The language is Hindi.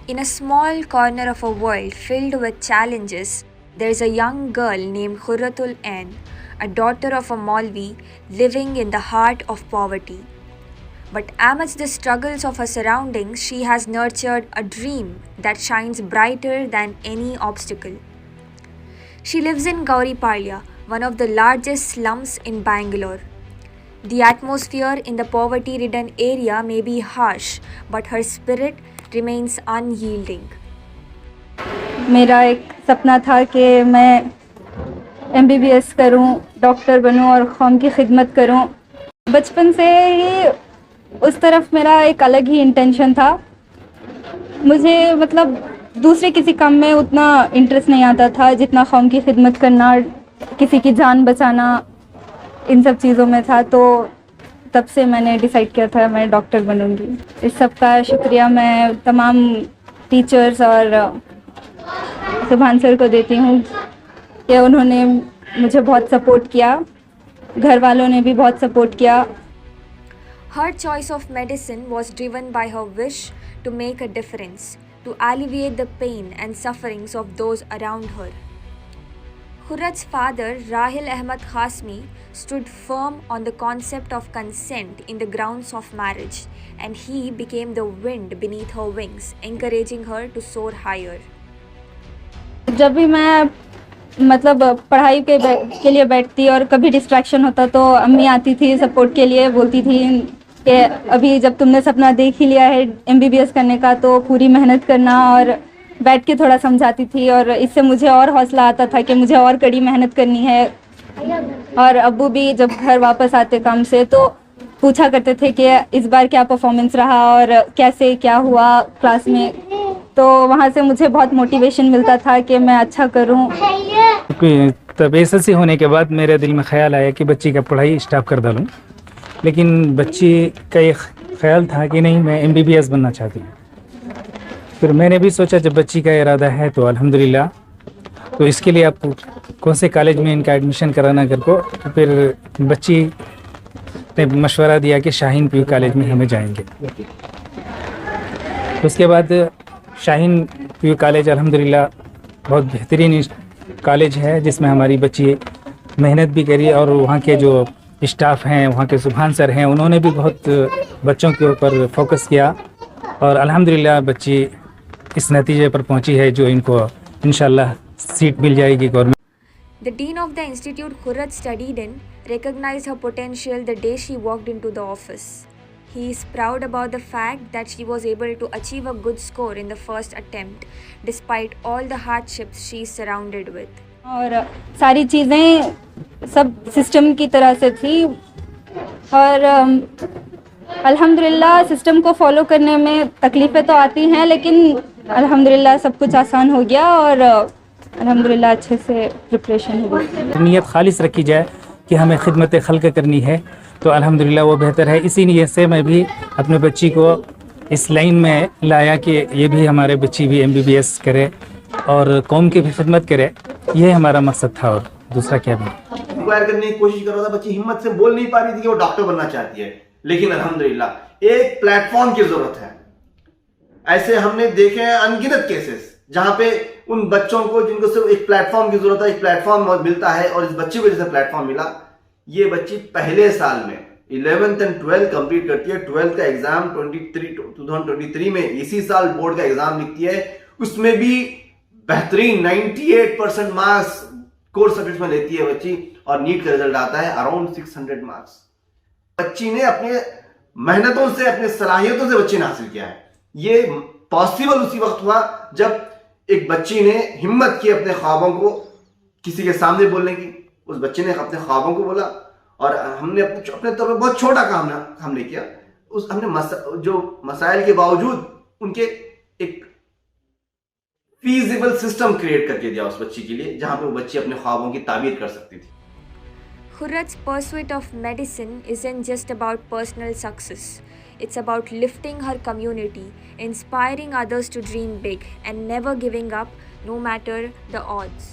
In a small corner of a world filled with challenges, there is a young girl named Khurratul Ain, a daughter of a Maulvi living in the heart of poverty. But amidst the struggles of her surroundings, she has nurtured a dream that shines brighter than any obstacle. She lives in Gauripalya, one of the largest slums in Bangalore. The atmosphere in the poverty ridden area may be harsh, but her spirit remains unyielding. मेरा एक सपना था कि मैं MBBS करूं, डॉक्टर बनूं और कौम की खिदमत करूं। बचपन से ही उस तरफ मेरा एक अलग ही इंटेंशन था। मुझे मतलब दूसरे किसी काम में उतना इंटरेस्ट नहीं आता था जितना कौम की खिदमत करना, किसी की जान बचाना, इन सब चीज़ों में था। तो तब से मैंने डिसाइड किया था मैं डॉक्टर बनूंगी। इस सब का शुक्रिया मैं तमाम टीचर्स और सुभान सर को देती हूँ कि उन्होंने मुझे बहुत सपोर्ट किया, घर वालों ने भी बहुत सपोर्ट किया। Her choice of medicine was driven by her wish to make a difference, to alleviate the pain and sufferings of those around her. Khurrat's father, Rahil Ahmad Khasmi, stood firm on the concept of consent in the grounds of marriage, and he became the wind beneath her wings, encouraging her to soar higher. जब भी मैं मतलब पढ़ाई के लिए बैठती और कभी डिस्ट्रैक्शन होता तो अम्मी आती थी सपोर्ट के लिए, बोलती थी कि अभी जब तुमने सपना देख ही लिया है MBBS करने का तो पूरी मेहनत करना, और बैठ के थोड़ा समझाती थी और इससे मुझे और हौसला आता था कि मुझे और कड़ी मेहनत करनी है। और अब्बू भी जब घर वापस आते काम से तो पूछा करते थे कि इस बार क्या परफॉर्मेंस रहा और कैसे क्या हुआ क्लास में। तो वहाँ से मुझे बहुत मोटिवेशन मिलता था कि मैं अच्छा करूँ। तब SSC होने के बाद मेरे दिल में ख्याल आया कि बच्ची का पढ़ाई स्टॉप कर डालूँ, लेकिन बच्ची का एक ख्याल था कि नहीं मैं MBBS बनना चाहती हूँ। फिर मैंने भी सोचा जब बच्ची का इरादा है तो अल्हम्दुलिल्लाह, तो इसके लिए आप कौन से कॉलेज में इनका एडमिशन कराना कर को। तो फिर बच्ची ने मशवरा दिया कि शाहीन PU कॉलेज में हमें जाएंगे। उसके बाद शाहीन PU कॉलेज अल्हम्दुलिल्लाह बहुत बेहतरीन कॉलेज है जिसमें हमारी बच्ची मेहनत भी करी, और वहाँ के जो स्टाफ हैं, वहाँ के सुभान सर हैं, उन्होंने भी बहुत बच्चों के ऊपर फोकस किया, और अल्हम्दुलिल्लाह बच्ची इस नतीजे पर पहुँची है जो इनको इंशाल्लाह सीट मिल जाएगी government. The dean of the institute Khurrat studied in recognized her potential the day she walked into the office. He is proud about the fact that she was able to achieve a good score in the first attempt, despite all the hardships she is surrounded with. और सारी चीज़ें सब सिस्टम की तरह से थी, और अल्हम्दुलिल्लाह सिस्टम को फॉलो करने में तकलीफ़ें तो आती हैं, लेकिन अल्हम्दुलिल्लाह सब कुछ आसान हो गया और अल्हम्दुलिल्लाह अच्छे से प्रिपरेशन हुई। नीयत खालिस रखी जाए कि हमें खिदमत खल्क करनी है तो अल्हम्दुलिल्लाह वो बेहतर है। इसी नीयत से मैं भी अपने बच्ची को इस लाइन में लाया कि ये भी हमारे बच्ची भी MBBS करे और कौम की भी खिदमत करे, ये हमारा मकसद था, और दूसरा क्या भी। इंक्वायर करने की कोशिश कर रहा था, बच्ची हिम्मत से बोल नहीं पा रही थी कि वो डॉक्टर बनना चाहती है, लेकिन अल्हम्दुलिल्लाह एक प्लेटफॉर्म की जरूरत है। ऐसे हमने देखे हैं अनगिनत केसेस जहां पे उन बच्चों को जिनको सिर्फ एक प्लेटफॉर्म की जरूरत है, एक प्लेटफॉर्म मिलता है, और इस बच्ची को जैसे प्लेटफॉर्म मिला, ये बच्ची पहले साल में 11th एंड 12th कंप्लीट करती है। 12th का एग्जाम 2023 में इसी साल बोर्ड का एग्जाम लिखती है, उसमें भी बेहतरीन 98% मार्क्स कोर सब्जेक्ट्स में लेती है बच्ची, और नीट का रिजल्ट आता है अराउंड 600 मार्क्स। बच्ची ने अपने मेहनतों से, अपने सलाहियतों से बच्ची ने हासिल किया है। ये पॉसिबल उसी वक्त हुआ जब एक बच्ची ने हिम्मत की अपने ख्वाबों को किसी के सामने बोलने की। उस बच्चे ने अपने ख्वाबों को बोला, और हमने अपने तौर पर बहुत छोटा काम हमने किया। हमने जो मसाइल के बावजूद उनके एक फीजिबल सिस्टम क्रिएट करके दिया उस बच्ची के लिए, जहां पे वो बच्ची अपने ख्वाबों की ताबीर कर सकती थी। Khurrat's pursuit of medicine isn't just about personal success. It's about lifting her community, inspiring others to dream big, and never giving up no matter the odds.